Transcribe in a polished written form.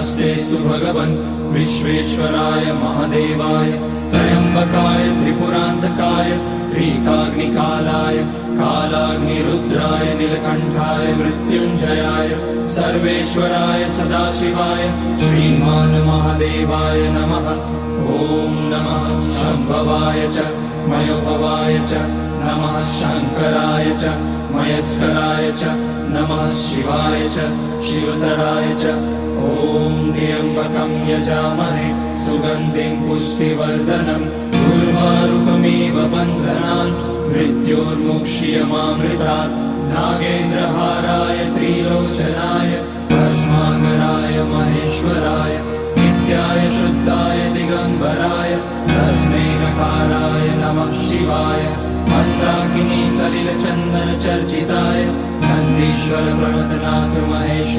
नमस्तेस्तु भगवन् विश्वेश्वराय महादेवाय त्र्यम्बकाय त्रिपुरान्तकाय त्रिकाग्निकालाय कालाग्निरुद्राय नीलकण्ठाय मृत्युञ्जयाय सर्वेश्वराय सदाशिवाय श्रीमान् महादेवाय नमः। ॐ नमः शम्भवाय च मयोभवाय च नमः शङ्कराय च मयस्कराय च नमः शिवाय च शिवतराय च। ॐ त्र्यम्बकं यजामहे सुगन्धिं पुष्टिवर्धनम् उर्वारुकमिव बन्धनान् मृत्योर्मुक्ष्यमामृतात्। नागेन्द्रहाराय त्रिलोचनाय भस्माकराय महेश्वराय नित्याय शुद्धाय दिगम्बराय तस्मै नकाराय नमः शिवाय। मन्दाकिनी सलिलचन्दन चर्चिताय नन्दीश्वर प्रमथनाथ महेश